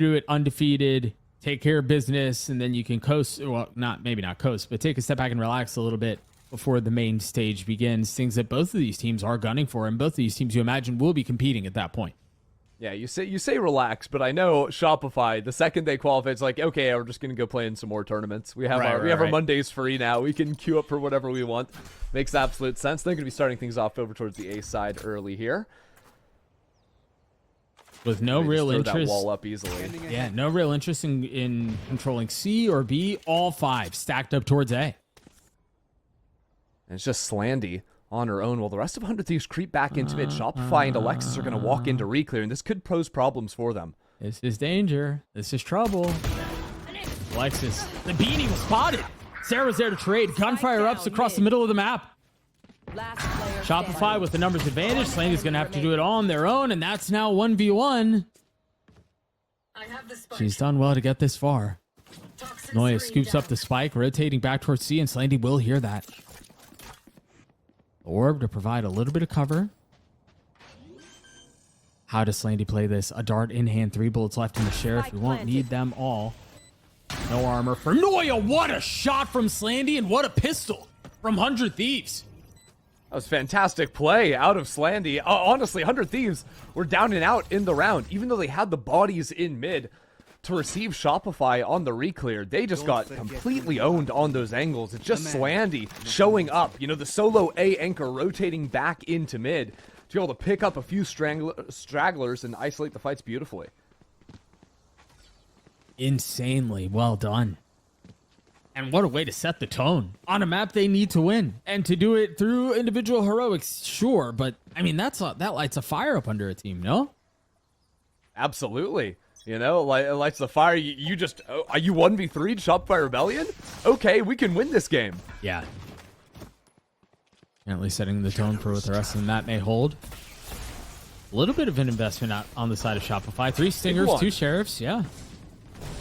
do it undefeated, take care of business, and then you can coast. Well, maybe not coast, but take a step back and relax a little bit before the main stage begins. Things that both of these teams are gunning for, and both of these teams, you imagine, will be competing at that point. Yeah, you say relax, but I know Shopify, the second they qualify, it's like, okay, we're just going to go play in some more tournaments. We have our Mondays free now. We can queue up for whatever we want. Makes absolute sense. They're going to be starting things off over towards the A side early here. With no real interest. That wall up easily. Yeah, no real interest in controlling C or B. All 5 stacked up towards A. And it's just Slandy on her own, while the rest of 100 Thieves creep back into mid. Shopify and Alexis are going to walk into reclear, and this could pose problems for them. This is danger. This is trouble. Alexis, the beanie was spotted. Sarah's there to trade. Gunfire ups across the middle of the map. Shopify with the numbers advantage. Slandy's going to have to do it all on their own, and that's now 1v1. She's done well to get this far. Noya scoops up the spike, rotating back towards C, and Slandy will hear that. Orb to provide a little bit of cover. How does Slandy play this? A dart in hand, 3 bullets left in the Sheriff. We won't need them all. No armor for Noya. What a shot from Slandy, and what a pistol from 100 Thieves. That was fantastic play out of Slandy. Honestly, 100 Thieves were down and out in the round, even though they had the bodies in mid to receive Shopify on the reclear. They just got completely owned on those angles. It's just Slandy showing up. You know, the solo A anchor rotating back into mid to be able to pick up a few stragglers and isolate the fights beautifully. Insanely well done. And what a way to set the tone on a map they need to win. And to do it through individual heroics, sure. But, I mean, that lights a fire up under a team, no? Absolutely. You know, lights the fire. You just, you 1v3'd Shopify Rebellion? Okay, we can win this game. Yeah. Apparently setting the tone for what the rest of the map may hold. A little bit of an investment out on the side of Shopify. 3 stingers, 2 sheriffs, yeah.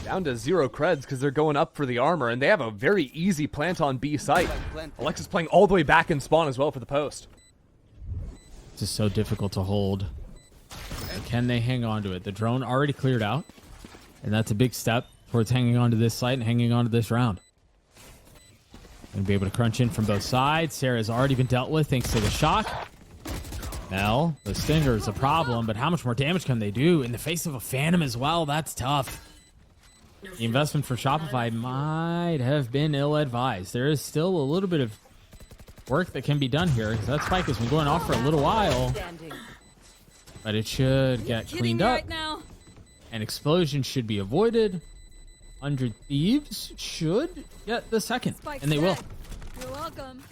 Down to 0 creds because they're going up for the armor, and they have a very easy plant on B site. Alexis playing all the way back in spawn as well for the post. This is so difficult to hold. Can they hang on to it? The drone already cleared out, and that's a big step towards hanging on to this site and hanging on to this round. Going to be able to crunch in from both sides. Sarah's already been dealt with thanks to the shock. Well, the stinger is a problem, but how much more damage can they do in the face of a phantom as well? That's tough. The investment for Shopify might have been ill-advised. There is still a little bit of work that can be done here. That spike has been going off for a little while. But it should get cleaned up. An explosion should be avoided. 100 Thieves should get the second. And they will. You're welcome.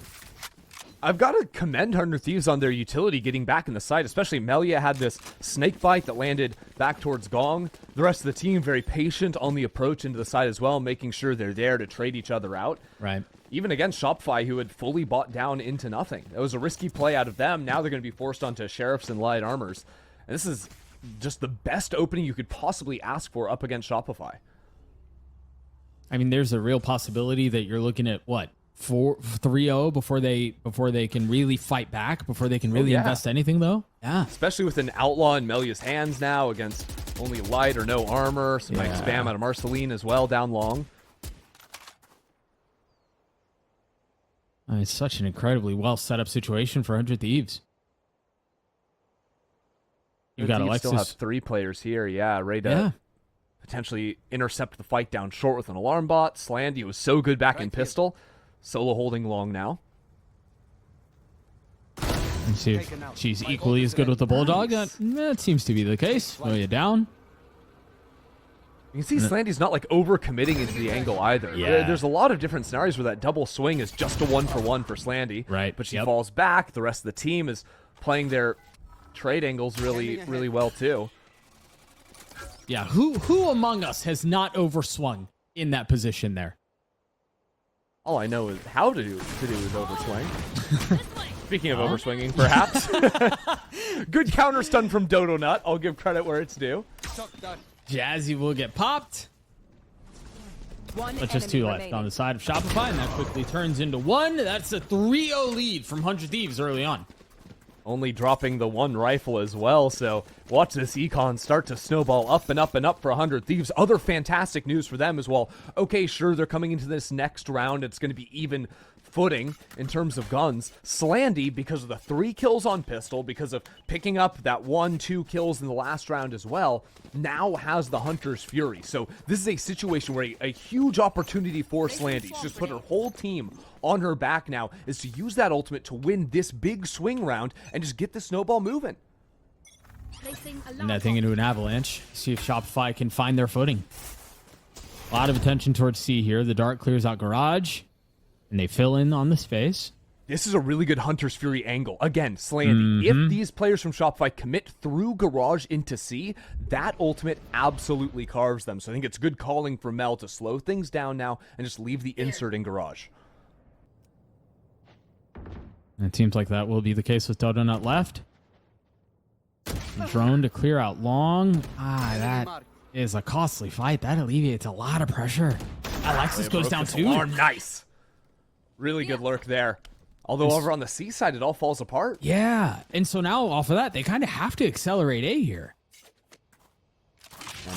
I've got to commend 100 Thieves on their utility getting back in the site, especially Melia had this snake bite that landed back towards Gong. The rest of the team very patient on the approach into the site as well, making sure they're there to trade each other out. Right. Even against Shopify, who had fully bought down into nothing. It was a risky play out of them. Now they're going to be forced onto Sheriffs and Light Armors. And this is just the best opening you could possibly ask for up against Shopify. I mean, there's a real possibility that you're looking at, what, 3-0 before they can really fight back, before they can really invest anything, though? Yeah. Especially with an Outlaw in Melia's hands now against only light or no armor. Some nice spam out of Marceline as well down long. It's such an incredibly well set up situation for 100 Thieves. You got Alexis. Still have 3 players here, ready to potentially intercept the fight down short with an alarm bot. Slandy was so good back in pistol. Solo holding long now. Let's see if she's equally as good with the Bulldog. That seems to be the case. Oh, you down. You can see Slandy's not like over-committing into the angle either. Yeah. There's a lot of different scenarios where that double swing is just a 1-for-1 for Slandy. Right. But she falls back. The rest of the team is playing their trade angles really well too. Yeah, who among us has not overswung in that position there? All I know is how to do is overswing. Speaking of overswinging, perhaps. Good counter stun from Dodo Nut. I'll give credit where it's due. Jazzy will get popped. But just 2 left on the side of Shopify, and that quickly turns into 1. That's a 3-0 lead from 100 Thieves early on. only dropping the one rifle as well, so watch this econ start to snowball up and up and up for 100 Thieves. Other fantastic news for them as well. Okay, sure, they're coming into this next round. It's going to be even footing in terms of guns. Slandy, because of the 3 kills on pistol, because of picking up that 1-2 kills in the last round as well, now has the Hunter's Fury. So this is a situation where a huge opportunity for Slandy. She's just put her whole team on her back now, is to use that ultimate to win this big swing round and just get the snowball moving. And that thing into an avalanche. See if Shopify can find their footing. A lot of attention towards C here. The dart clears out garage, and they fill in on the space. This is a really good Hunter's Fury angle. Again, Slandy, if these players from Shopify commit through garage into C, that ultimate absolutely carves them. So I think it's good calling for Mel to slow things down now and just leave the insert in garage. And it seems like that will be the case with Donut left. Drone to clear out long. That is a costly fight. That alleviates a lot of pressure. Alexis goes down too. Alarm. Nice. Really good lurk there. Although over on the C side, it all falls apart. Yeah. And so now off of that, they kind of have to accelerate A here.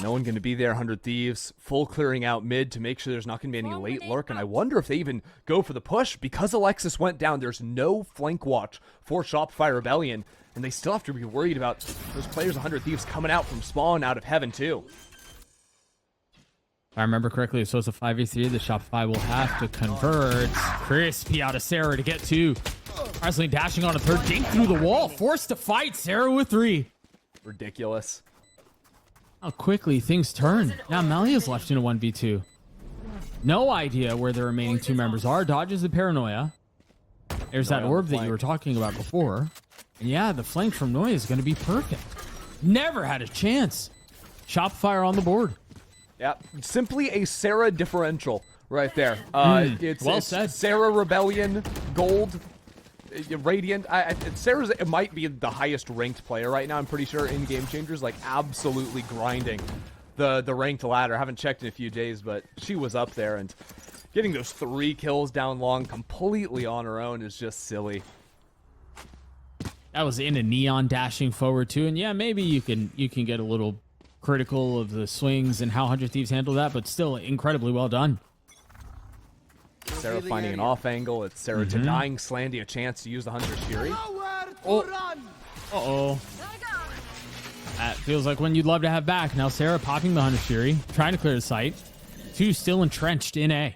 No one going to be there, 100 Thieves. Full clearing out mid to make sure there's not going to be any late lurk. And I wonder if they even go for the push. Because Alexis went down, there's no flank watch for Shopify Rebellion. And they still have to be worried about those players, 100 Thieves, coming out from spawn out of heaven too. If I remember correctly, so it's a 5v3. The Shopify will have to convert. Crispy out of Sarah to get 2. Wrestling dashing on a third. Dink through the wall. Forced to fight. Sarah with 3. Ridiculous. How quickly things turn. Now Melia's left in a 1v2. No idea where the remaining 2 members are. Dodges the paranoia. There's that orb that you were talking about before. And yeah, the flank from Noia is going to be perfect. Never had a chance. Shopify on the board. Yeah, simply a Sarah differential right there. It's well said. Sarah Rebellion, Gold, Radiant. It might be the highest ranked player right now, I'm pretty sure, in Game Changers. Like, absolutely grinding the ranked ladder. I haven't checked in a few days, but she was up there. And getting those 3 kills down long completely on her own is just silly. That was in a neon dashing forward, too. And yeah, maybe you can get a little critical of the swings and how 100 Thieves handle that, but still incredibly well done. Sarah finding an off angle. It's Sarah denying Slandy a chance to use the Hunter's Fury. Uh-oh. That feels like one you'd love to have back. Now Sarah popping the Hunter's Fury, trying to clear the site. 2 still entrenched in A.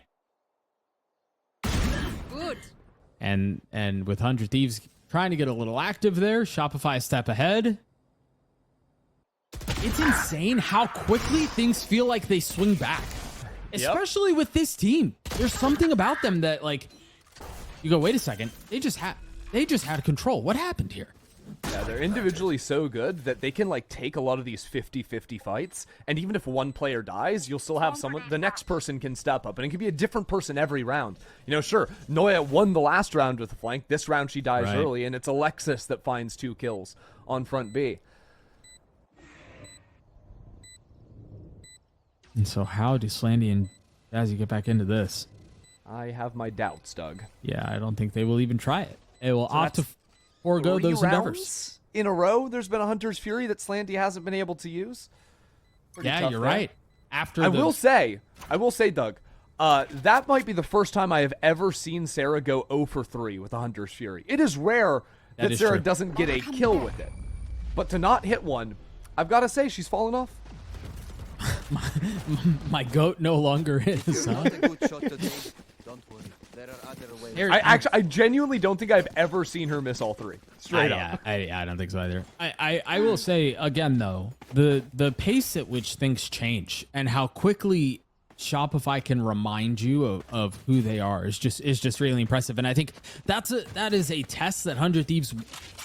Good. And with 100 Thieves trying to get a little active there, Shopify a step ahead. It's insane how quickly things feel like they swing back. Especially with this team. There's something about them that, like, you go, wait a second. They just had control. What happened here? Yeah, they're individually so good that they can, like, take a lot of these 50-50 fights, and even if one player dies, you'll still have someone, the next person can step up, and it can be a different person every round. You know, sure, Noia won the last round with the flank. This round she dies early, and it's Alexis that finds 2 kills on front B. And so how do Slandy and Jazzy get back into this? I have my doubts, Doug. Yeah, I don't think they will even try it. They will opt to forego those endeavors. In a row, there's been a Hunter's Fury that Slandy hasn't been able to use. Pretty yeah, tough you're there. right. I will say, Doug, that might be the first time I have ever seen Sarah go 0 for 3 with a Hunter's Fury. It is rare that Sarah doesn't get a kill with it. But to not hit one, I've got to say, she's fallen off. My goat no longer is. Huh? I genuinely don't think I've ever seen her miss all 3. Straight up. I don't think so either. I will say again though, the pace at which things change and how quickly Shopify can remind you of who they are is just really impressive. And I think that is a test that 100 Thieves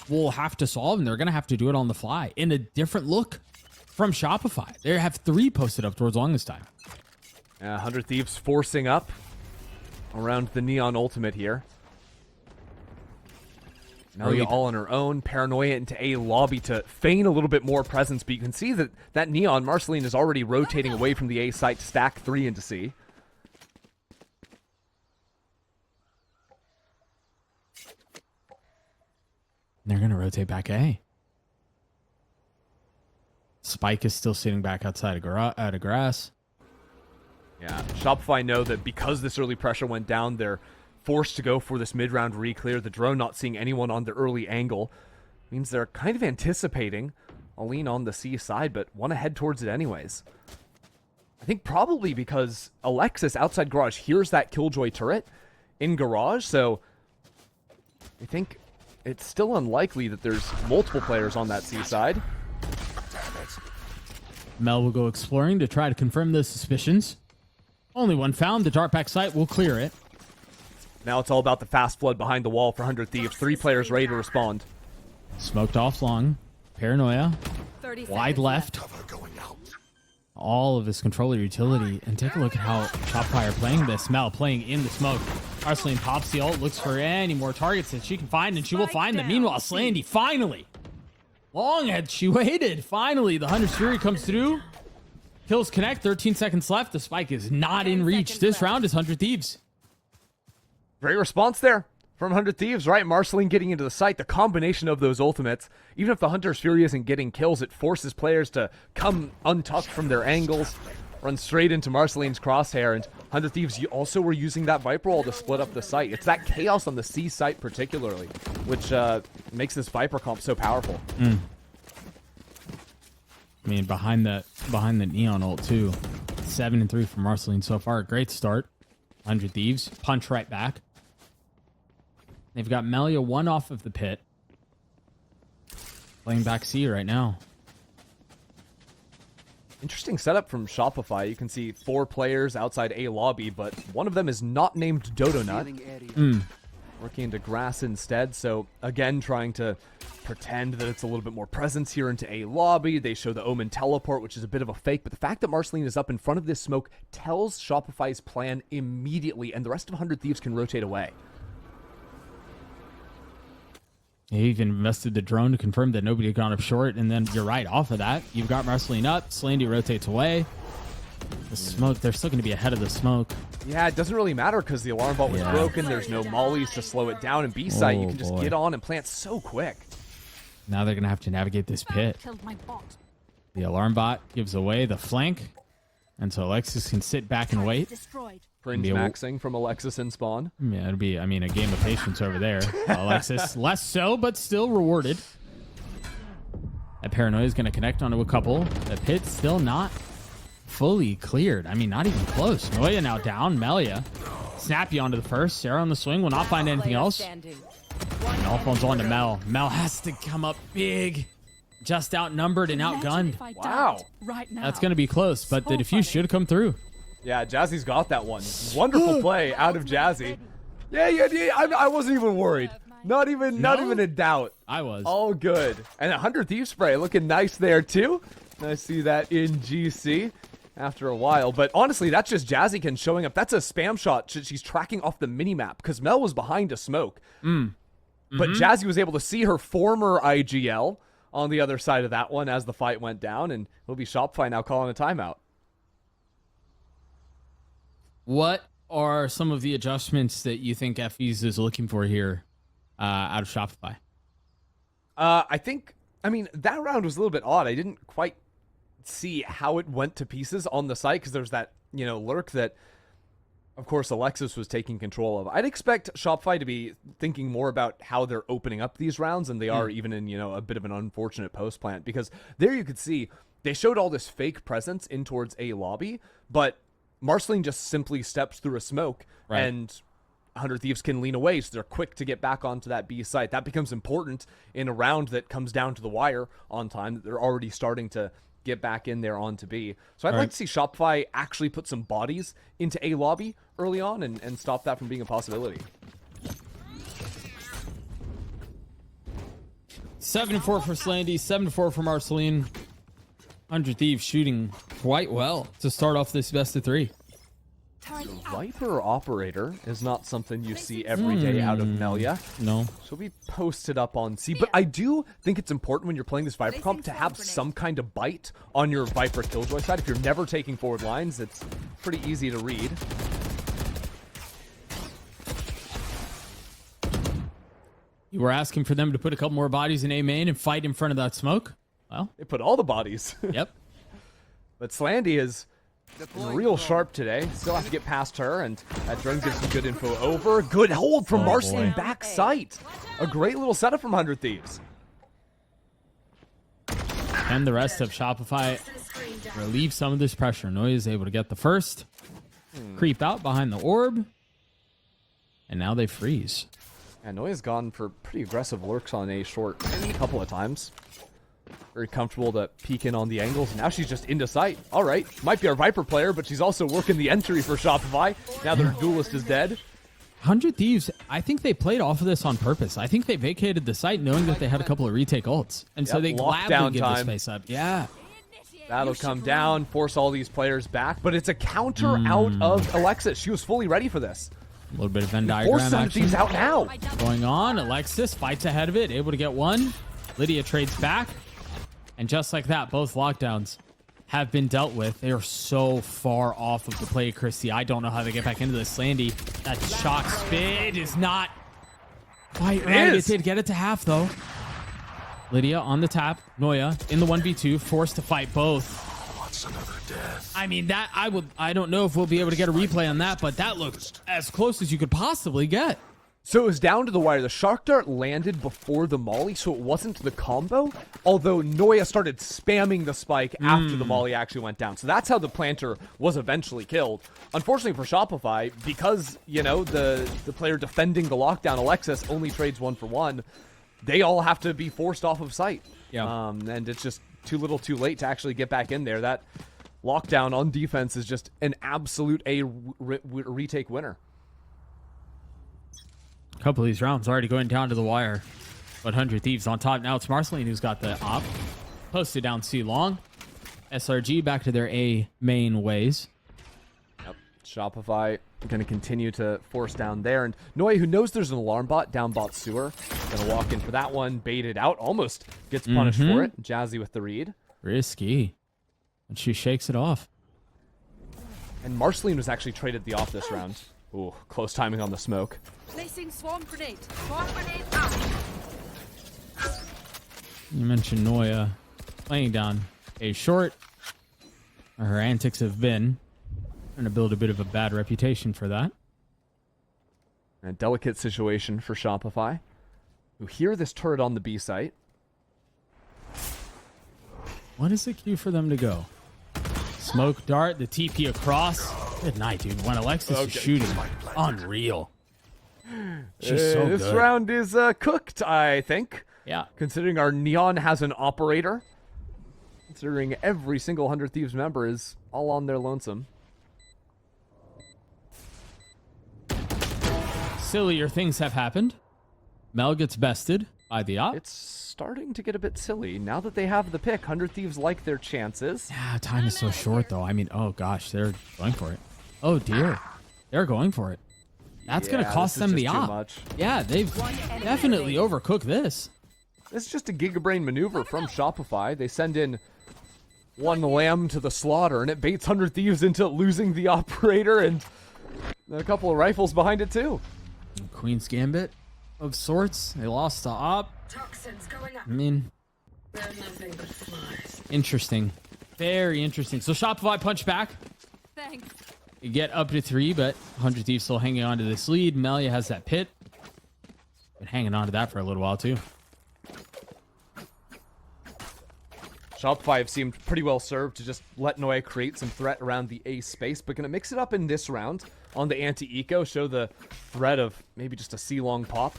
will have to solve, and they're gonna have to do it on the fly in a different look from Shopify. They have 3 posted up towards longest time. 100 Thieves forcing up around the Neon Ultimate here. Melia all on her own. Paranoia into A lobby to feign a little bit more presence, but you can see that Neon, Marceline, is already rotating away from the A site to stack 3 into C. They're going to rotate back A. Spike is still sitting back outside of out of grass. Yeah, Shopify know that because this early pressure went down, they're forced to go for this mid-round re-clear. The drone not seeing anyone on the early angle means they're kind of anticipating a lean on the C side, but want to head towards it anyways. I think probably because Alexis outside garage hears that Killjoy turret in garage, so I think it's still unlikely that there's multiple players on that C side. Mel will go exploring to try to confirm those suspicions. Only one found. The dart back site will clear it. Now it's all about the fast flood behind the wall for 100 Thieves. 3 players ready to respond. Smoked off long. Paranoia. Wide left. All of his controller utility. And take a look at how Shopify are playing this. Mel playing in the smoke. Marceline pops the ult. Looks for any more targets that she can find. And she will find them. Meanwhile, Slandy finally. Long had she waited. Finally, the Hunter's Fury comes through. Kills connect. 13 seconds left. The spike is not in reach. This round is 100 Thieves. Great response there from 100 Thieves, right? Marceline getting into the site. The combination of those ultimates, even if the Hunter's Fury isn't getting kills, it forces players to come untucked from their angles, run straight into Marceline's crosshair. And 100 Thieves, you also were using that Viper Wall to split up the site. It's that chaos on the C site particularly, which makes this Viper comp so powerful. I mean, behind the Neon ult too. 7-3 for Marceline so far. Great start. 100 Thieves punch right back. They've got Melia 1 off of the pit. Playing back C right now. Interesting setup from Shopify. You can see 4 players outside A lobby, but one of them is not named Dodo Nut. Working into grass instead, so again trying to pretend that it's a little bit more presence here into A lobby. They show the Omen teleport, which is a bit of a fake, but the fact that Marceline is up in front of this smoke tells Shopify's plan immediately, and the rest of 100 Thieves can rotate away. He even invested the drone to confirm that nobody had gone up short, and then you're right, off of that, you've got Marceline up, Slandy rotates away. The smoke, they're still going to be ahead of the smoke. Yeah, it doesn't really matter because the alarm bot was broken. There's no mollies to slow it down. And B-site, you can just get on and plant so quick. Now they're going to have to navigate this pit. The alarm bot gives away the flank. And so Alexis can sit back and wait. Cringe maxing from Alexis in spawn. Yeah, it'll be, I mean, a game of patience over there. Alexis, less so, but still rewarded. That Paranoia is going to connect onto a couple. The pit's still not fully cleared. I mean, not even close. Noya now down. Melia. Snappy onto the first. Sarah on the swing. Will not find anything else. And all phones on to Mel. Mel has to come up big. Just outnumbered and outgunned. Wow. That's going to be close, but the defuse should come through. Yeah, Jazzy's got that one. Wonderful play out of Jazzy. Yeah, I wasn't even worried. Not even a doubt. I was. All good. And 100 Thief Spray looking nice there, too. I see that in GC after a while. But honestly, that's just Jazzykin showing up. That's a spam shot. She's tracking off the minimap because Mel was behind a smoke. But Jazzy was able to see her former IGL on the other side of that one as the fight went down. And it'll be Shopify now calling a timeout. What are some of the adjustments that you think FeS is looking for here out of Shopify? I mean, that round was a little bit odd. I didn't quite see how it went to pieces on the site because there's that, lurk that, of course, Alexis was taking control of. I'd expect Shopify to be thinking more about how they're opening up these rounds than they are even in, a bit of an unfortunate post plant, because there you could see they showed all this fake presence in towards A lobby, but Marceline just simply steps through a smoke and 100 Thieves can lean away, so they're quick to get back onto that B site. That becomes important in a round that comes down to the wire on time, that they're already starting to get back in there onto B. So I'd like to see Shopify actually put some bodies into A lobby early on and stop that from being a possibility. 7-4 for Slandy, 7-4 for Marceline. 100 Thieves shooting quite well to start off this best of 3. Viper operator is not something you see every day out of Melia. No. She'll be posted up on C, but I do think it's important when you're playing this Viper comp to have some kind of bite on your Viper Killjoy side. If you're never taking forward lines, it's pretty easy to read. You were asking for them to put a couple more bodies in A main and fight in front of that smoke? Well, They put all the bodies. yep. But Slandy is real sharp today. Still have to get past her, and that drone gives some good info over. Good hold from Marceline back sight. A great little setup from 100 Thieves. And the rest of Shopify relieve some of this pressure. Noya is able to get the first, creep out behind the orb, and now they freeze. And Noya's gone for pretty aggressive lurks on A short a couple of times. Very comfortable to peek in on the angles. Now she's just into sight. All right, might be our Viper player, but she's also working the entry for Shopify. Now their duelist is dead. 100 Thieves, I think they played off of this on purpose. I think they vacated the site knowing that they had a couple of retake ults. And so they gladly give the space up. Yeah. That'll come down, force all these players back. But it's a counter out of Alexis. She was fully ready for this. A little bit of Venn Force diagram some of action these out now. going on. Alexis fights ahead of it, able to get one. Lydia trades back. And just like that, both lockdowns have been dealt with. They are so far off of the play, Christy. I don't know how they get back into this. Slandy, that shock spin is not quite right. It did get it to half, though. Lydia on the tap. Noya in the 1v2, forced to fight both. What's another death? I mean, I don't know if we'll be able to get a replay on that, but that looked as close as you could possibly get. So it was down to the wire. The Shark Dart landed before the Molly, so it wasn't the combo. Although Noya started spamming the spike after the Molly actually went down. So that's how the planter was eventually killed. Unfortunately for Shopify, because, you know, the player defending the lockdown, Alexis, only trades 1-for-1, they all have to be forced off of site. Yeah. And it's just too little too late to actually get back in there. That lockdown on defense is just an absolute retake winner. A couple of these rounds already going down to the wire. But 100 Thieves on top. Now it's Marceline who's got the op. Posted down C long. SRG back to their A main ways. Yep. Shopify going to continue to force down there. And Noya, who knows there's an alarm bot down bot sewer, going to walk in for that one. Baited out. Almost gets punished for it. Jazzy with the read. Risky. And she shakes it off. And Marceline was actually traded the off this round. Ooh, close timing on the smoke. Placing swarm grenade. Swarm grenade out. You mentioned Noya playing down A short. Her antics have been trying to build a bit of a bad reputation for that. A delicate situation for Shopify, who hear this turret on the B site. What is the cue for them to go? Smoke dart, the TP across. Good night, dude. When Alexis is shooting, unreal. She's so good. This round is cooked, I think. Yeah. Considering our Neon has an operator. Considering every single 100 Thieves member is all on their lonesome. Sillier things have happened. Mel gets bested by the op. It's starting to get a bit silly. Now that they have the pick, 100 Thieves like their chances. Yeah, time is so short, though. I mean, oh, gosh, they're going for it. Oh, dear. They're going for it. That's going to cost them the op. Much. Yeah, they've definitely overcooked this. This is just a Gigabrain maneuver from Shopify. They send in one lamb to the slaughter, and it baits 100 Thieves into losing the operator and a couple of rifles behind it, too. Queen's Gambit of sorts. They lost the op. Toxins going up. I mean, They're nothing but flies. interesting. Very interesting. So Shopify punch back. Thanks. You get up to 3, but 100 Thieves still hanging on to this lead. Melia has that pit. Been hanging on to that for a little while, too. Shopify have seemed pretty well served to just let Noya create some threat around the A space, but going to mix it up in this round on the anti-eco, show the threat of maybe just a C-long pop.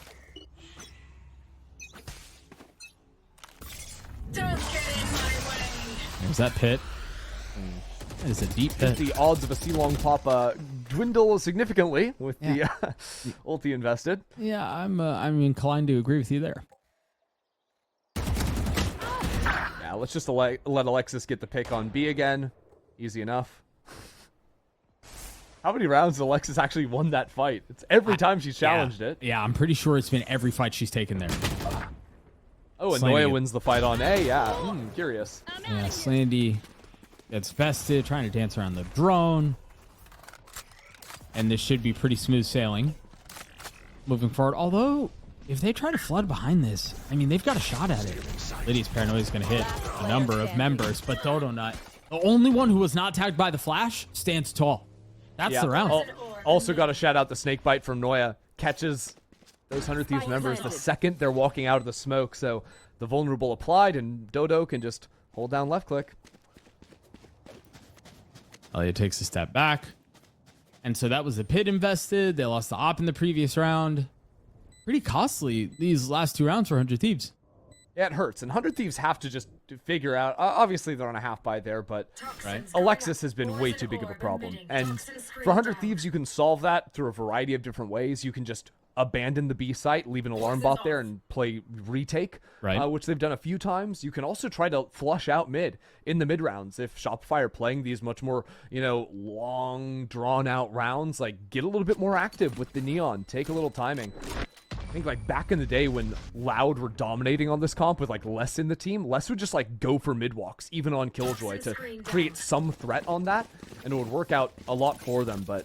Don't get in my way. There's that pit. That is a deep pit. The odds of a C-long pop dwindle significantly with the ulti invested. Yeah, I'm inclined to agree with you there. Yeah, let's just let Alexis get the pick on B again. Easy enough. How many rounds has Alexis actually won that fight? It's every time she's challenged it. Yeah, I'm pretty sure it's been every fight she's taken there. Oh, and Slandy Noya wins the fight on A. Yeah, curious. Yeah, Slandy gets vested, trying to dance around the drone. And this should be pretty smooth sailing. Moving forward, although if they try to flood behind this, I mean, they've got a shot at it. Lydia's paranoia is going to hit a number of members, but Dodonut, the only one who was not tagged by the flash, stands tall. That's the round. Also got a shout out the snake bite from Noya. Catches those 100 Thieves members the second they're walking out of the smoke. So the vulnerable applied, and Dodo can just hold down left click. Elliot takes a step back. And so that was the pit invested. They lost the op in the previous round. Pretty costly these last 2 rounds for 100 Thieves. Yeah, it hurts. And 100 Thieves have to just figure out. Obviously, they're on a half buy there, but Right. Alexis has been way too big of a problem. And for 100 Thieves, you can solve that through a variety of different ways. You can just abandon the B site, leave an alarm bot there, and play retake, Right. which they've done a few times. You can also try to flush out mid in the mid rounds. If Shopify are playing these much more, long, drawn-out rounds, like, get a little bit more active with the Neon. Take a little timing. I think like back in the day when Loud were dominating on this comp with like Les in the team, Les would just like go for mid walks, even on Killjoy, to create some threat on that, and it would work out a lot for them. But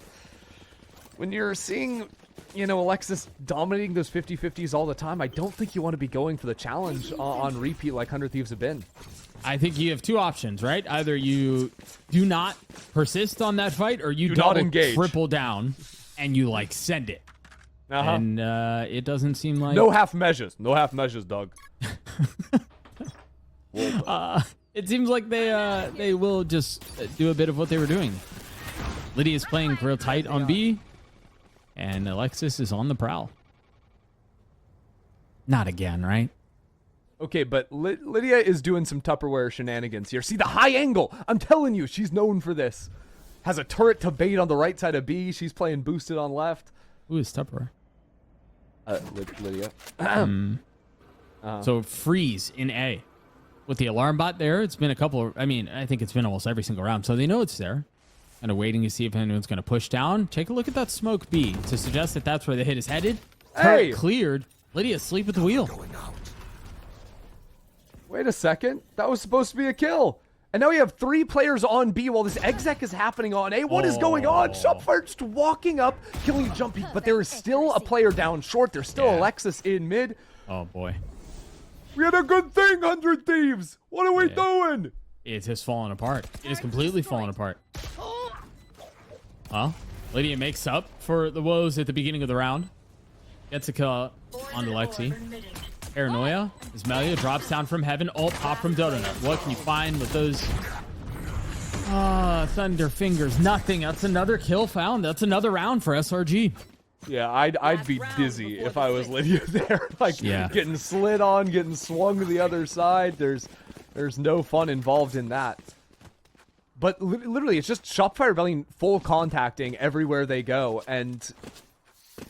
when you're seeing, Alexis dominating those 50-50s all the time, I don't think you want to be going for the challenge on repeat like 100 Thieves have been. I think you have 2 options, right? Either you do not persist on that fight, or you Do not double engage. triple down and you like send it. Uh-huh. And it doesn't seem like No half measures, Doug. it seems like they will just do a bit of what they were doing. Lydia's playing real tight on B, and Alexis is on the prowl. Not again, right? Okay, but Lydia is doing some Tupperware shenanigans here. See the high angle. I'm telling you, she's known for this. Has a turret to bait on the right side of B. She's playing boosted on left. Who is Tupperware? Lydia. So freeze in A. With the alarm bot there, it's been a couple of, I think it's been almost every single round. So they know it's there. Kind of waiting to see if anyone's going to push down. Take a look at that smoke B to suggest that that's where the hit is headed. Hey! Turret cleared. Lydia asleep at the wheel. Wait a second. That was supposed to be a kill. And now we have 3 players on B while this exec is happening on A. What is going on? Shopify just walking up, killing Jumpy, but there is still a player down short. There's still Alexis in mid. Oh, boy. We had a good thing, 100 Thieves. What are we doing? It has fallen apart. It is completely fallen apart. Well, Lydia makes up for the woes at the beginning of the round. Gets a kill onto Lexi. Paranoia. As Melia drops down from heaven. Ult pop from Donut. What can you find with those thunder fingers? Nothing. That's another kill found. That's another round for SRG. Yeah, I'd be dizzy if I was Lydia there. Getting slid on, getting swung to the other side. There's no fun involved in that. But literally, it's just Shopify Rebellion full contacting everywhere they go. And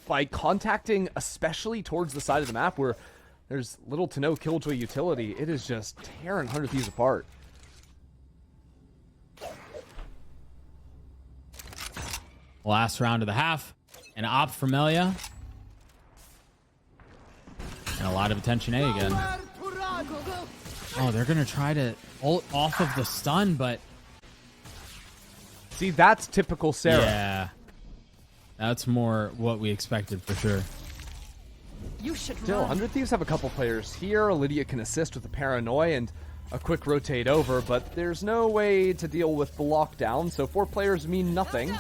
by contacting, especially towards the side of the map where there's little to no Killjoy utility, it is just tearing 100 Thieves apart. Last round of the half. An op from Melia. And a lot of attention A again. Oh, they're going to try to ult off of the stun, but... See, that's typical Sarah. Yeah. That's more what we expected for sure. Still, 100 Thieves have a couple players here. Lydia can assist with the Paranoia and a quick rotate over, but there's no way to deal with the lockdown, so 4 players mean nothing.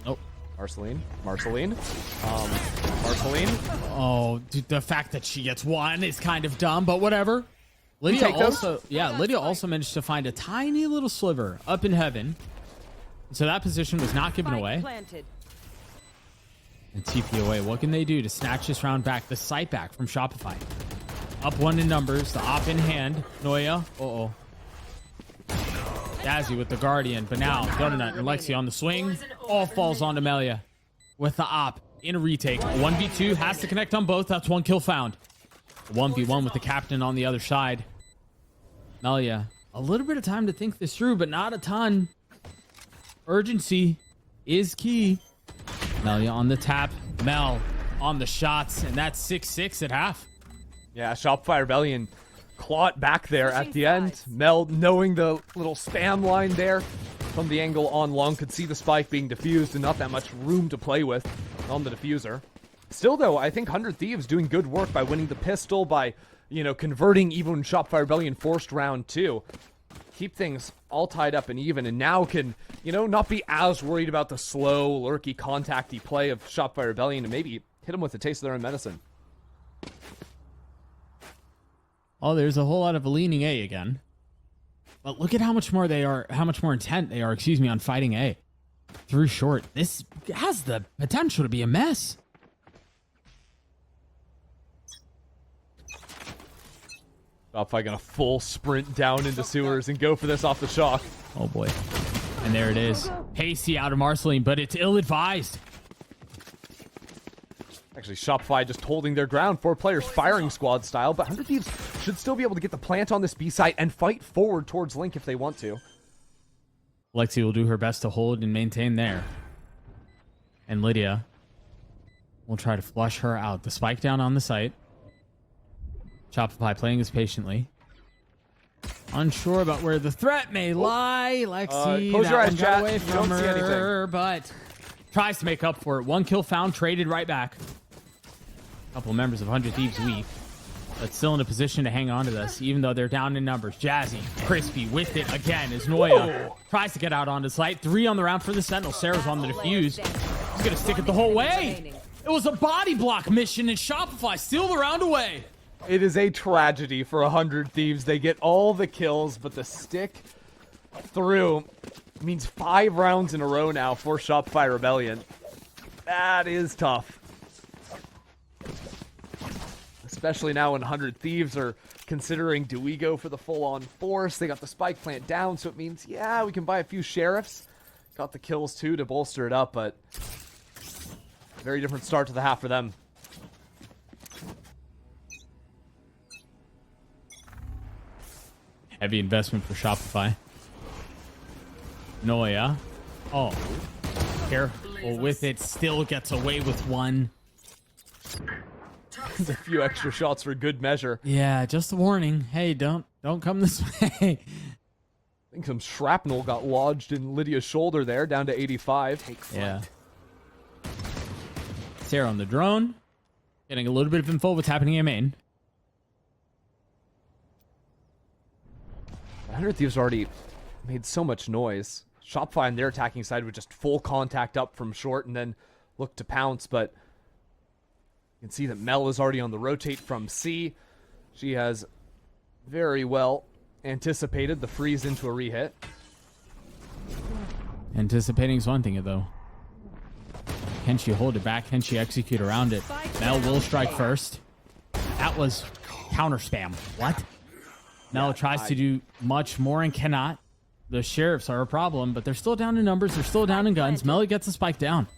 Oh. Marceline. Oh, dude, the fact that she gets 1 is kind of dumb, but whatever. Lydia also managed to find a tiny little sliver up in heaven. So that position was not given away. And TP away. What can they do to snatch this round back? The sight back from Shopify. Up 1 in numbers. The op in hand. Noya. Uh-oh. Dazzy with the Guardian. But now, Donut and Lexi on the swing. All falls onto Melia. With the op in a retake. 1v2 has to connect on both. That's 1 kill found. 1v1 with the captain on the other side. Melia. A little bit of time to think this through, but not a ton. Urgency is key. Melia on the tap. Mel on the shots. And that's 6-6 at half. Yeah, Shopify Rebellion clawed back there at the end. Mel, knowing the little spam line there from the angle on long, could see the spike being diffused and not that much room to play with on the diffuser. Still, though, I think 100 Thieves doing good work by winning the pistol, by, converting even Shopify Rebellion forced round 2. Keep things all tied up and even, and now can, not be as worried about the slow, lurky, contacty play of Shopify Rebellion and maybe hit them with a taste of their own medicine. Oh, there's a whole lot of leaning A again. But look at how much more intent they are, on fighting A. Through short. This has the potential to be a mess. Shopify gonna full sprint down into sewers and go for this off the shock. Oh boy. And there it is. Hasty out of Marceline, but it's ill-advised. Actually, Shopify just holding their ground. 4 players firing squad style, but 100 Thieves should still be able to get the plant on this B site and fight forward towards Link if they want to. Lexi will do her best to hold and maintain there. And Lydia will try to flush her out. The spike down on the site. Shopify playing this patiently. Unsure about where the threat may lie. Lexi, close your eyes, got chat. away You from don't see her, anything. but tries to make up for it. 1 kill found, traded right back. A couple members of 100 Thieves weak, but still in a position to hang on to this, even though they're down in numbers. Jazzy, Crispy with it again as Noya tries to get out onto site. 3 on the round for the Sentinel. Sarah's on the defuse. He's going to stick it the whole way. It was a body block mission, and Shopify steal the round away. It is a tragedy for 100 Thieves. They get all the kills, but the stick through means 5 rounds in a row now for Shopify Rebellion. That is tough. Especially now when 100 Thieves are considering, do we go for the full-on force? They got the spike plant down, so it means, yeah, we can buy a few sheriffs. Got the kills, too, to bolster it up, but very different start to the half for them. Heavy investment for Shopify. Noya. Oh. Careful with it. Still gets away with 1. There's a few extra shots for good measure. Yeah, just a warning. Hey, don't come this way. I think some shrapnel got lodged in Lydia's shoulder there, down to 85. Yeah. Sarah on the drone. Getting a little bit of info what's happening in main. 100 Thieves already made so much noise. Shopify on their attacking side with just full contact up from short and then look to pounce, but you can see that Mel is already on the rotate from C. She has very well anticipated the freeze into a rehit. Anticipating is one thing, though. Can she hold it back? Can she execute around it? Mel will strike first. That was counter spam. What? Mel tries to do much more and cannot. The sheriffs are a problem, but they're still down in numbers. They're still down in guns. Mel gets the spike down.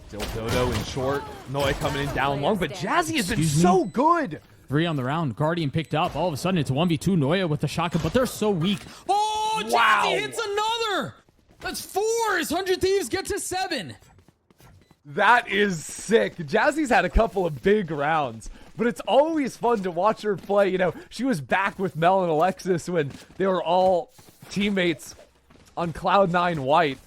Still Dodo in short. Noi coming in down long, but Jazzy has been Excuse me? so good. 3 on the round. Guardian picked up. All of a sudden, it's a 1v2. Noya with the shotgun, but they're so weak. Oh, Jazzy Wow. hits another. That's 4 as 100 Thieves get to 7. That is sick. Jazzy's had a couple of big rounds, but it's always fun to watch her play. She was back with Mel and Alexis when they were all teammates on Cloud9 White.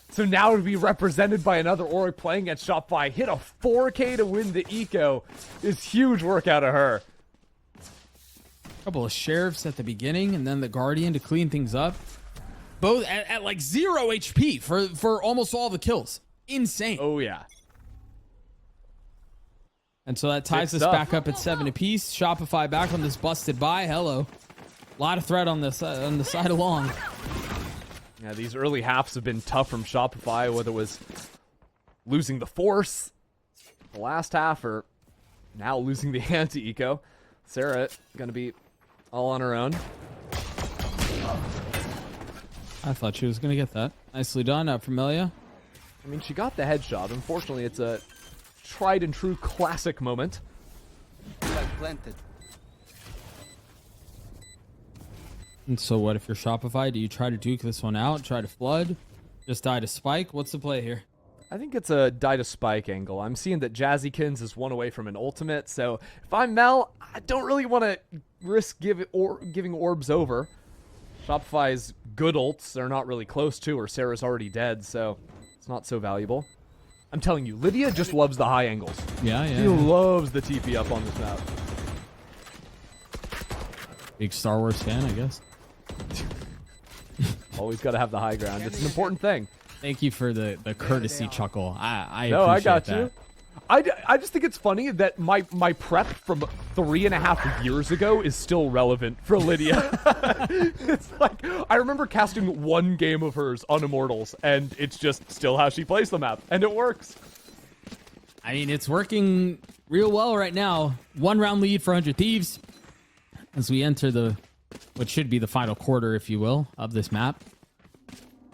So now to be represented by another Orc playing at Shopify, hit a 4K to win the eco is huge work out of her. Couple of sheriffs at the beginning, and then the Guardian to clean things up. Both at like 0 HP for almost all the kills. Insane. Oh, yeah. And so that ties Good us stuff. back up at 7 apiece. Shopify back on this busted buy. Hello. A lot of threat on the side along. Yeah, these early halves have been tough from Shopify, whether it was losing the force the last half or now losing the anti-eco. Sarah going to be all on her own. I thought she was going to get that. Nicely done out from Melia. I mean, she got the headshot. Unfortunately, it's a tried and true classic moment. Planted. And so what if you're Shopify? Do you try to duke this one out? Try to flood? Just die to spike? What's the play here? I think it's a die to spike angle. I'm seeing that Jazzykins is 1 away from an ultimate, so if I'm Mel, I don't really want to risk giving orbs over. Shopify's good ults are not really close to, or Sarah's already dead, so it's not so valuable. I'm telling you, Lydia just loves the high angles. Yeah, He loves the TP up on this map. Big Star Wars fan, I guess. Always got to have the high ground. It's an important thing. Thank you for the courtesy chuckle. I No, I got appreciate you. I just think it's funny that my prep from 3.5 years ago is still relevant for Lydia. It's like, I remember casting one game of hers on Immortals, and it's just still how she plays the map, and it works. I mean, it's working real well right now. 1 round lead for 100 Thieves as we enter what should be the final quarter, if you will, of this map.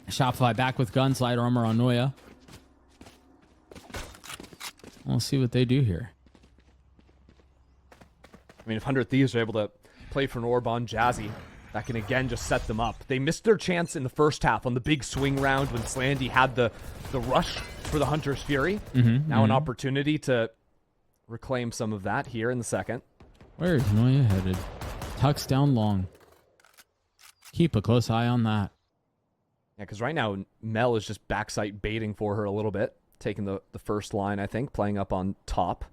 Shopify back with guns, light armor on Noya. We'll see what they do here. I mean, if 100 Thieves are able to play for an orb on Jazzy, that can again just set them up. They missed their chance in the first half on the big swing round when Slandy had the rush for the Hunter's Fury. Now an opportunity to reclaim some of that here in the second. Where is Noya headed? Tucks down long. Keep a close eye on that. Yeah, because right now Mel is just backside baiting for her a little bit. Taking the first line, I think, playing up on top.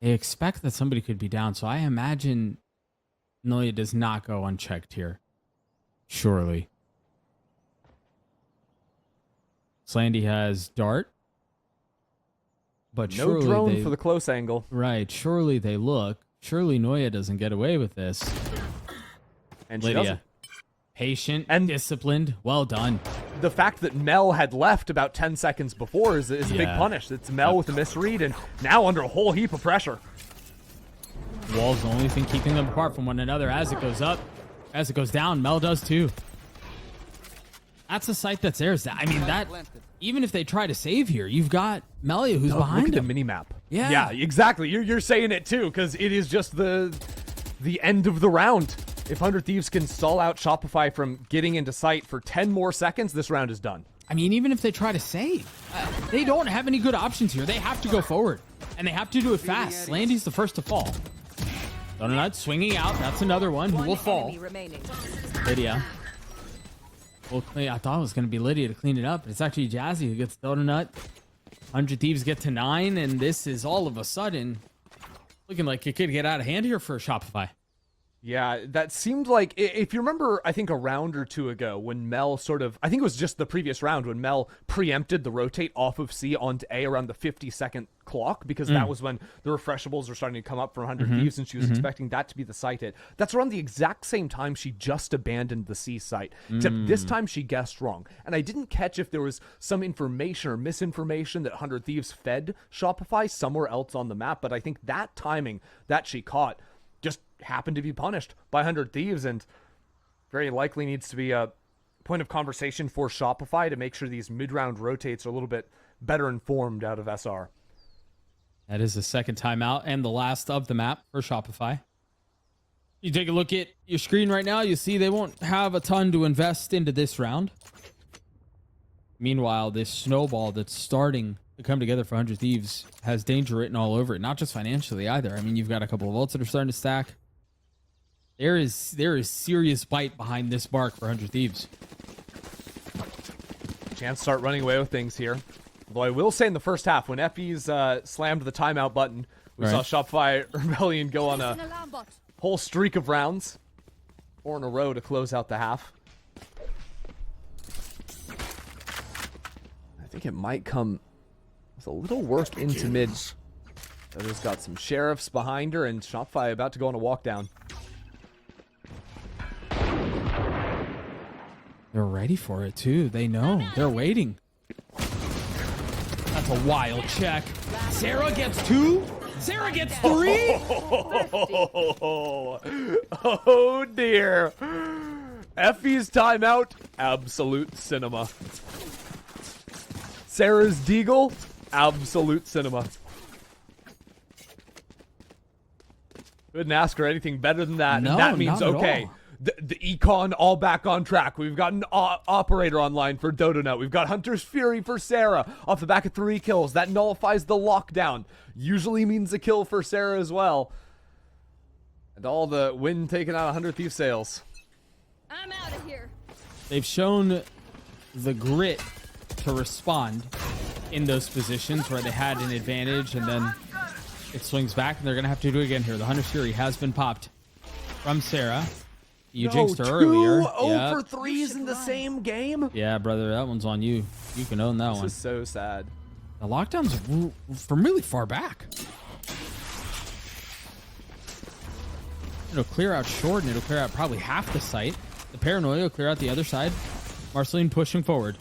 They expect that somebody could be down, so I imagine Noya does not go unchecked here. Surely. Slandy has Dart. But No surely drone for the close angle. Right, surely they look. Surely Noya doesn't get away with this. And she Lydia, doesn't. patient And- and disciplined. Well done. The fact that Mel had left about 10 seconds before is a big Yeah. punish. It's Mel with a misread and now under a whole heap of pressure. Wall's the only thing keeping them apart from one another as it goes up. As it goes down, Mel does too. That's a sight that's theirs. I mean, that even if they try to save here, you've got Melia who's Look behind at him. the mini map. Yeah. Yeah, exactly. You're saying it too, because it is just the end of the round. If 100 Thieves can stall out Shopify from getting into sight for 10 more seconds, this round is done. I mean, even if they try to save, they don't have any good options here. They have to go forward, and they have to do it fast. Landy's the first to fall. Donut swinging out. That's another one who will fall. Lydia. Well, I thought it was going to be Lydia to clean it up, but it's actually Jazzy who gets Donut. 100 Thieves get to 9, and this is all of a sudden looking like it could get out of hand here for Shopify. Yeah, that seemed like, if you remember, I think a round or two ago when Mel I think it was just the previous round when Mel preempted the rotate off of C onto A around the 50-second clock, because that was when the refreshables were starting to come up for 100 Thieves, and she was expecting that to be the site hit. That's around the exact same time she just abandoned the C site, except this time she guessed wrong. And I didn't catch if there was some information or misinformation that 100 Thieves fed Shopify somewhere else on the map, but I think that timing that she caught just happened to be punished by 100 Thieves, and very likely needs to be a point of conversation for Shopify to make sure these mid-round rotates are a little bit better informed out of SR. That is the second timeout and the last of the map for Shopify. You take a look at your screen right now, you see they won't have a ton to invest into this round. Meanwhile, this snowball that's starting to come together for 100 Thieves has danger written all over it, not just financially either. I mean, you've got a couple of ults that are starting to stack. There is serious bite behind this bark for 100 Thieves. Chance to start running away with things here. Although I will say in the first half, when Effie's slammed the timeout button, we saw Shopify Rebellion go on a whole streak of rounds. 4 in a row to close out the half. I think it might come with a little work into mid. She's got some sheriffs behind her, and Shopify about to go on a walk down. They're ready for it too. They know. They're waiting. That's a wild check. Sarah gets 2. Sarah gets 3. Oh dear. Effie's timeout, absolute cinema. Sarah's deagle, absolute cinema. Couldn't ask her anything better than that. No, and that means, not at okay, all. the econ all back on track. We've got an operator online for Dodonut. We've got Hunter's Fury for Sarah off the back of 3 kills. That nullifies the lockdown. Usually means a kill for Sarah as well. And all the wind taken out of 100 Thief sails. I'm out of here. They've shown the grit to respond in those positions where they had an advantage, and then it swings back, and they're going to have to do it again here. The Hunter's Fury has been popped from Sarah. You jinxed her earlier. 0 for 3s in the same game? Yeah, brother, that one's on you. You can own that one. This is so sad. The lockdown's from really far back. It'll clear out short, and it'll clear out probably half the site. The Paranoia will clear out the other side. Marceline pushing forward.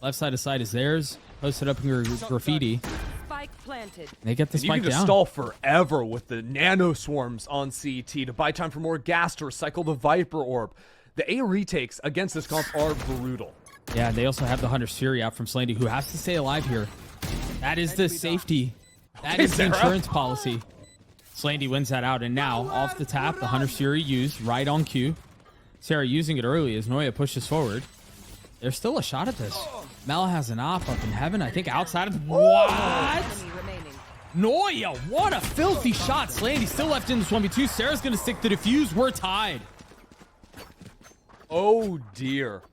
Left side of site is theirs. Posted up in your graffiti. Spike planted. They get the You spike can just down. stall forever with the nano swarms on CET to buy time for more gas to recycle the Viper Orb. The A retakes against this comp are brutal. Yeah, they also have the Hunter's Fury out from Slandy, who has to stay alive here. That is the safety. That is the Sarah. insurance policy. Slandy wins that out, and now off the tap, the Hunter's Fury used right on cue. Sarah using it early as Noya pushes forward. There's still a shot at this. Mel has an op up in heaven, I think outside of... What? Enemy remaining. Noya, what a filthy shot. Slandy still left in this 1v2. Sarah's going to stick the defuse. We're tied. Oh dear.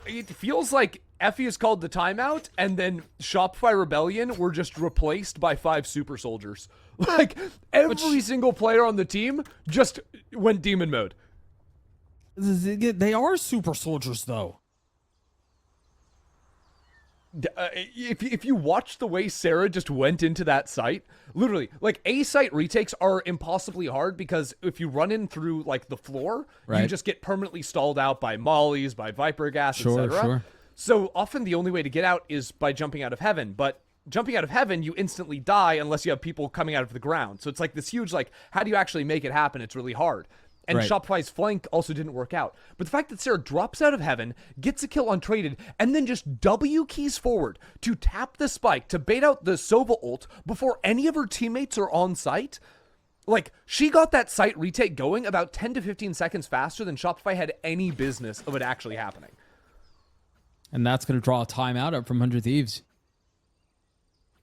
It feels like Effie has called the timeout, and then Shopify Rebellion were just replaced by 5 super soldiers. Like, every single player on the team just went demon mode. They are super soldiers, though. If you watch the way Sarah just went into that site, literally, like, A site retakes are impossibly hard because if you run in through, like, the floor, you Right. just get permanently stalled out by mollies, by Viper gas, Sure, etc. sure. So often the only way to get out is by jumping out of heaven, but jumping out of heaven, you instantly die unless you have people coming out of the ground. So it's like this huge, like, how do you actually make it happen? It's really hard. And Right. Shopify's flank also didn't work out. But the fact that Sarah drops out of heaven, gets a kill untraded, and then just W keys forward to tap the spike to bait out the Sova ult before any of her teammates are on site, like, she got that site retake going about 10 to 15 seconds faster than Shopify had any business of it actually happening. And that's going to draw a timeout up from 100 Thieves.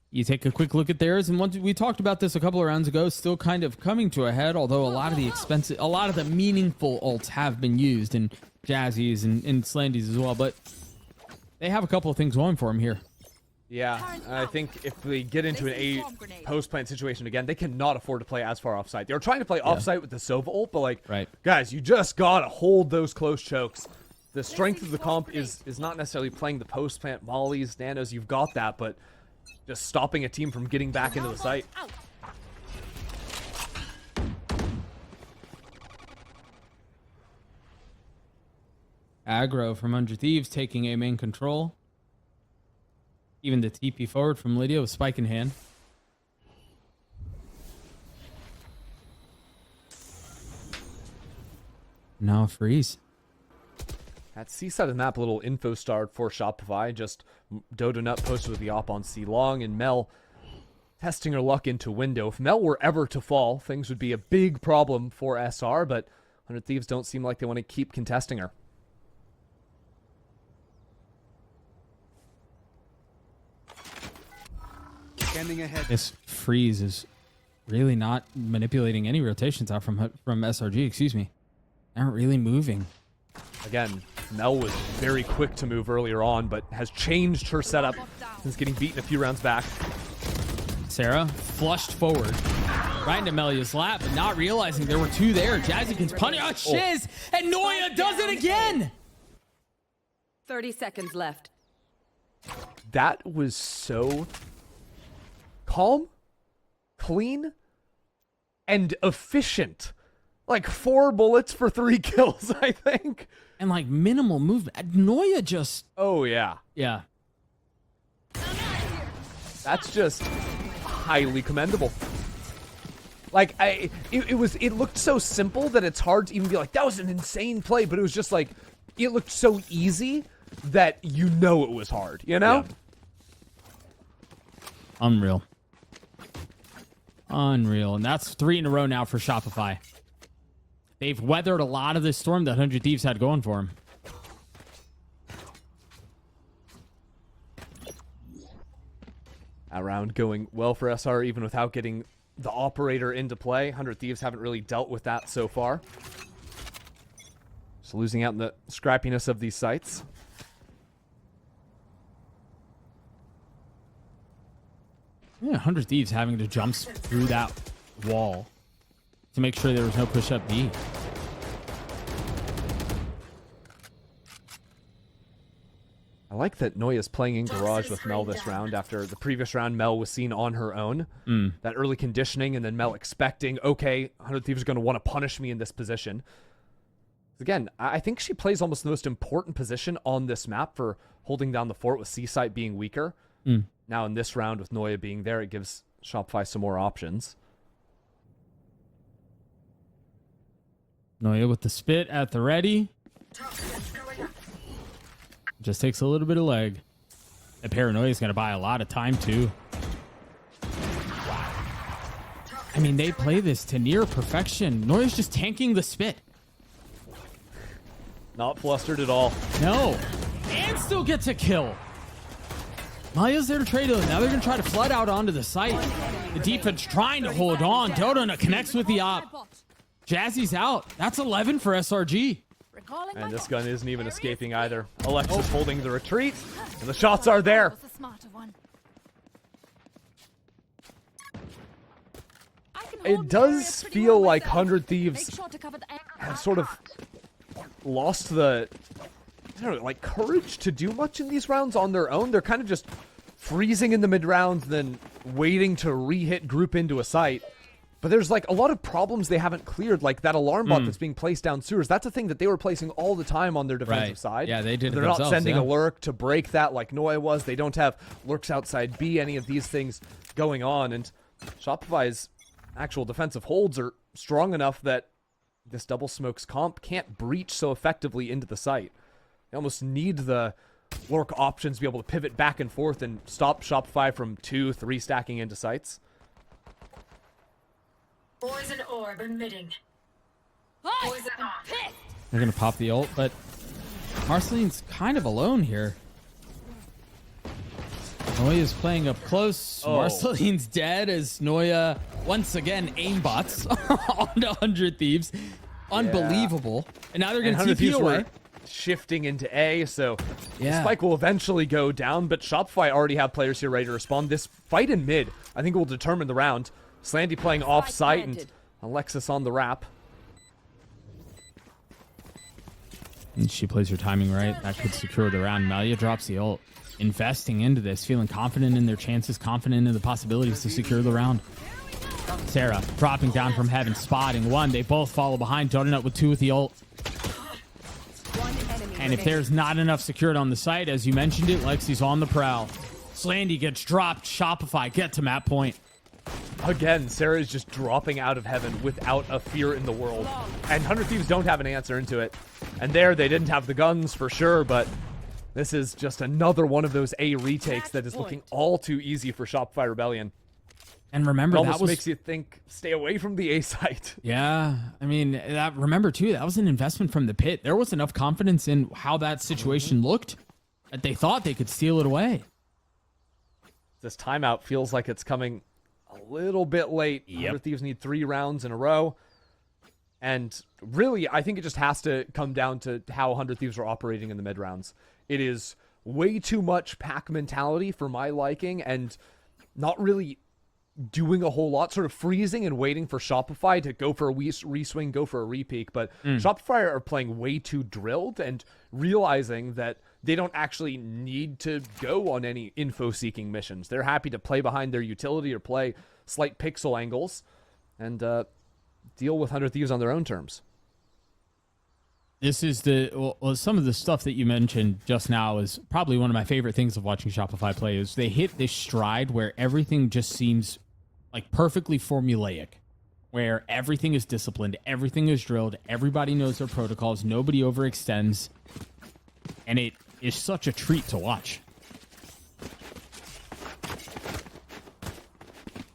You take a quick look at theirs, and once we talked about this a couple of rounds ago, still kind of coming to a head, although a lot of the meaningful ults have been used in Jazzy's and Slandy's as well, but they have a couple of things going for them here. Yeah, I think if they get into an A post-plant situation again, they cannot afford to play as far off-site. They were trying to play off-site with the Sova ult, but, like, Right. guys, you just gotta hold those close chokes. The strength of the comp is not necessarily playing the post-plant mollies, nanos, you've got that, but just stopping a team from getting back into the site. Aggro from 100 Thieves taking A main control. Even the TP forward from Lydia with spike in hand. Now a freeze. At C side of the map, a little info star for Shopify. Just Dodo Nut posted with the op on C long, and Mel testing her luck into window. If Mel were ever to fall, things would be a big problem for SR, but 100 Thieves don't seem like they want to keep contesting her. Scanning ahead. This freeze is really not manipulating any rotations out from SRG, excuse me. Aren't really moving. Again, Mel was very quick to move earlier on, but has changed her setup since getting beaten a few rounds back. Sarah flushed forward right into Melia's lap, but not realizing there were two there. Jazzykins punish. Oh, shiz! And Noya does it again! 30 seconds left. That was so calm, clean, and efficient. Like 4 bullets for 3 kills, I think. And like minimal movement. Noya just... Oh, yeah. Yeah. That's just highly commendable. Like, it looked so simple that it's hard to even be like, that was an insane play, but it was just like, it looked so easy that you know it was hard, you know? Yeah. Unreal. Unreal. And that's 3 in a row now for Shopify. They've weathered a lot of this storm that 100 Thieves had going for them. That round going well for SR, even without getting the operator into play. 100 Thieves haven't really dealt with that so far. So losing out in the scrappiness of these sites. Yeah, 100 Thieves having to jump through that wall to make sure there was no push-up B. I like that Noya's playing in garage with Mel this round after the previous round Mel was seen on her own. That early conditioning and then Mel expecting, okay, 100 Thieves are going to want to punish me in this position. Again, I think she plays almost the most important position on this map for holding down the fort with C-Site being weaker. Now in this round with Noya being there, it gives Shopify some more options. Noya with the spit at the ready. Just takes a little bit of leg. That paranoia is going to buy a lot of time too. I mean, they play this to near perfection. Noya's just tanking the spit. Not flustered at all. No. And still gets a kill. Maya's there to trade it. Now they're going to try to flood out onto the site. The defense trying to hold on. Dodona connects with the op. Jazzy's out. That's 11 for SRG. And this gun isn't even escaping either. Alexa's holding the retreat, and the shots are there. It does feel like 100 Thieves have sort of lost the, I don't know, like courage to do much in these rounds on their own. They're kind of just freezing in the mid round, then waiting to re-hit group into a site. But there's like a lot of problems they haven't cleared, like that alarm bot that's being placed down sewers. That's a thing that they were placing all the time on their defensive side. Yeah, they did. They're not sending a lurk to break that like Noya was. They don't have lurks outside B, any of these things going on. And Shopify's actual defensive holds are strong enough that this double smokes comp can't breach so effectively into the site. They almost need the lurk options to be able to pivot back and forth and stop Shopify from 2-3 stacking into sites. Poison orb emitting. Poison off. They're going to pop the ult, but Marceline's kind of alone here. Noya's playing up close. Marceline's dead as Noya once again aimbots onto 100 Thieves. Unbelievable. And now they're going to TP away. Shifting into A, so the spike will eventually go down, but Shopify already have players here ready to respond. This fight in mid, I think, will determine the round. Slandy playing off-site and Alexis on the wrap. And she plays her timing right. That could secure the round. Malia drops the ult. Investing into this, feeling confident in their chances, confident in the possibilities to secure the round. Sarah dropping down from heaven, spotting one. They both follow behind. Donut with 2 with the ult. And if there's not enough secured on the site, as you mentioned it, Lexi's on the prowl. Slandy gets dropped. Shopify get to map point. Again, Sarah is just dropping out of heaven without a fear in the world. And 100 Thieves don't have an answer into it. And there, they didn't have the guns for sure, but this is just another one of those A retakes that is looking all too easy for Shopify Rebellion. And remember, that was makes you think, stay away from the A site. Yeah, I mean, remember too, that was an investment from the pit. There was enough confidence in how that situation looked that they thought they could steal it away. This timeout feels like it's coming a little bit late. 100 Thieves need 3 rounds in a row. And really, I think it just has to come down to how 100 Thieves are operating in the mid rounds. It is way too much pack mentality for my liking and not really doing a whole lot, sort of freezing and waiting for Shopify to go for a reswing, go for a repeak. But Shopify are playing way too drilled and realizing that they don't actually need to go on any info-seeking missions. They're happy to play behind their utility or play slight pixel angles and deal with 100 Thieves on their own terms. This is some of the stuff that you mentioned just now is probably one of my favorite things of watching Shopify play is they hit this stride where everything just seems like perfectly formulaic, where everything is disciplined, everything is drilled, everybody knows their protocols, nobody overextends, and it is such a treat to watch.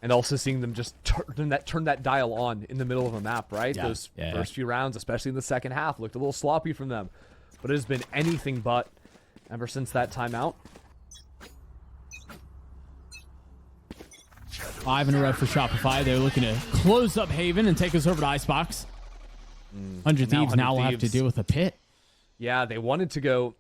And also seeing them just turn that dial on in the middle of a map, right? Yeah. Those first few rounds, especially in the second half, looked a little sloppy from them. But it has been anything but ever since that timeout. 5 in a row for Shopify. They're looking to close up Haven and take us over to Icebox. 100 Thieves now will have to deal with a pit. Yeah, they wanted to go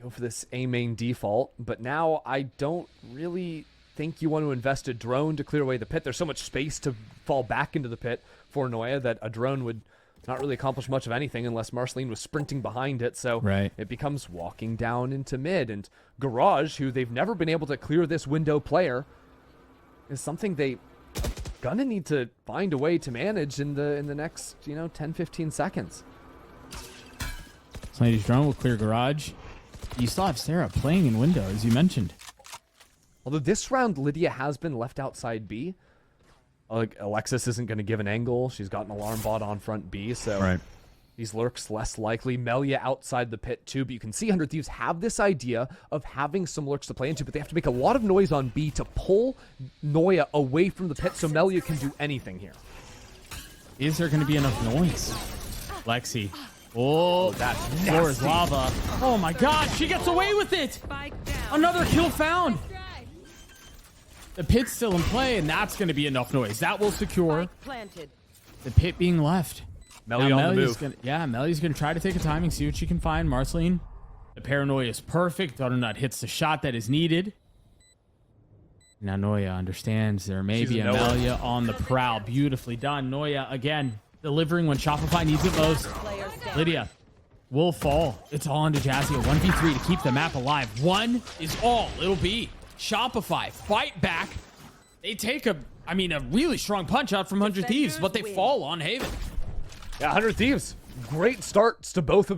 for this A main default, but now I don't really think you want to invest a drone to clear away the pit. There's so much space to fall back into the pit for Noya that a drone would not really accomplish much of anything unless Marceline was sprinting behind it. So it becomes walking down into mid. And Garage, who they've never been able to clear this window player, is something they are gonna need to find a way to manage in the next 10-15 seconds. Slaney's drone will clear Garage. You still have Sarah playing in window, as you mentioned. Although this round, Lydia has been left outside B. Like, Alexis isn't going to give an angle. She's got an alarm bot on front B, so these lurks less likely. Melia outside the pit too, but you can see 100 Thieves have this idea of having some lurks to play into, but they have to make a lot of noise on B to pull Noya away from the pit so Melia can do anything here. Is there going to be enough noise? Lexi. Oh, that's floor is lava. Oh my god, she gets away with it! Another kill found! The pit's still in play, and that's going to be enough noise. That will secure the pit being left. Melia on the move. Melia's going to try to take a timing, see what she can find. Marceline, the paranoia is perfect. Butternut hits the shot that is needed. Now Noya understands there may be a Melia on the prowl. Beautifully done. Noya, again, delivering when Shopify needs it most. Lydia will fall. It's all into Jazzy. A 1v3 to keep the map alive. One is all it'll be. Shopify fight back. They take a really strong punch out from 100 Thieves, but they fall on Haven. Yeah, 100 Thieves. Great starts to both of